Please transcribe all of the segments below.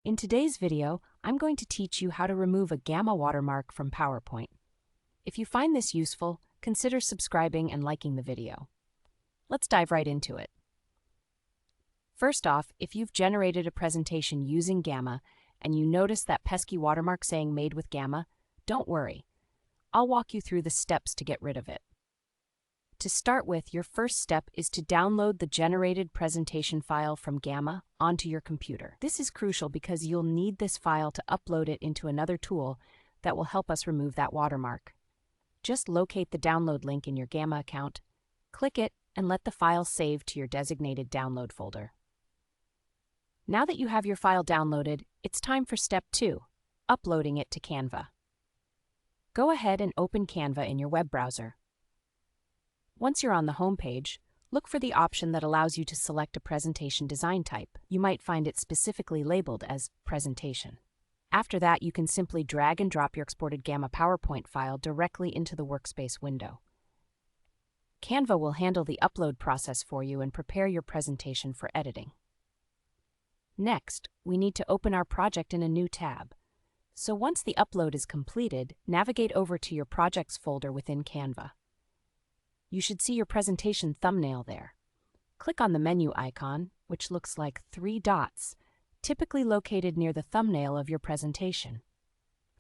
In today's video, I'm going to teach you how to remove a gamma watermark from PowerPoint. If you find this useful, consider subscribing and liking the video. Let's dive right into it. First off, if you've generated a presentation using gamma and you notice that pesky watermark saying made with gamma, don't worry. I'll walk you through the steps to get rid of it. To start with, your first step is to download the generated presentation file from Gamma onto your computer. This is crucial because you'll need this file to upload it into another tool that will help us remove that watermark. Just locate the download link in your Gamma account, click it, and let the file save to your designated download folder. Now that you have your file downloaded, it's time for step 2, uploading it to Canva. Go ahead and open Canva in your web browser. Once you're on the home page, look for the option that allows you to select a presentation design type. You might find it specifically labeled as Presentation. After that, you can simply drag and drop your exported Gamma PowerPoint file directly into the workspace window. Canva will handle the upload process for you and prepare your presentation for editing. Next, we need to open our project in a new tab. So once the upload is completed, navigate over to your Projects folder within Canva. You should see your presentation thumbnail there. Click on the menu icon, which looks like 3 dots, typically located near the thumbnail of your presentation.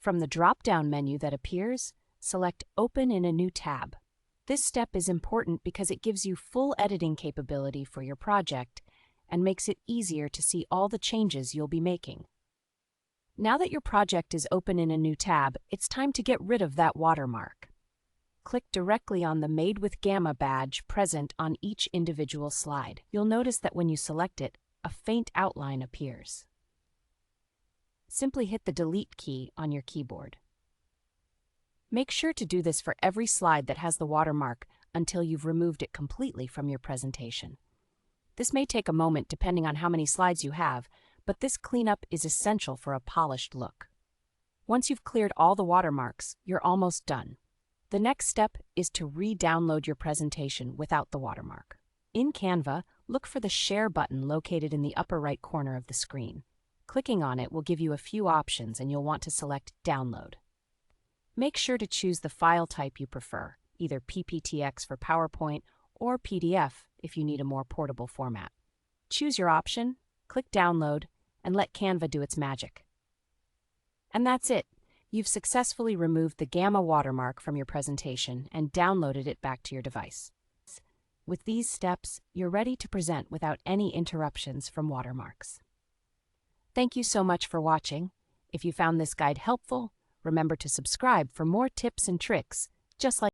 From the drop-down menu that appears, select Open in a new tab. This step is important because it gives you full editing capability for your project and makes it easier to see all the changes you'll be making. Now that your project is open in a new tab, it's time to get rid of that watermark. Click directly on the Made with Gamma badge present on each individual slide. You'll notice that when you select it, a faint outline appears. Simply hit the Delete key on your keyboard. Make sure to do this for every slide that has the watermark until you've removed it completely from your presentation. This may take a moment depending on how many slides you have, but this cleanup is essential for a polished look. Once you've cleared all the watermarks, you're almost done. The next step is to re-download your presentation without the watermark. In Canva, look for the Share button located in the upper right corner of the screen. Clicking on it will give you a few options and you'll want to select Download. Make sure to choose the file type you prefer, either PPTX for PowerPoint or PDF if you need a more portable format. Choose your option, click Download, and let Canva do its magic. And that's it. You've successfully removed the Gamma watermark from your presentation and downloaded it back to your device. With these steps, you're ready to present without any interruptions from watermarks. Thank you so much for watching. If you found this guide helpful, remember to subscribe for more tips and tricks just like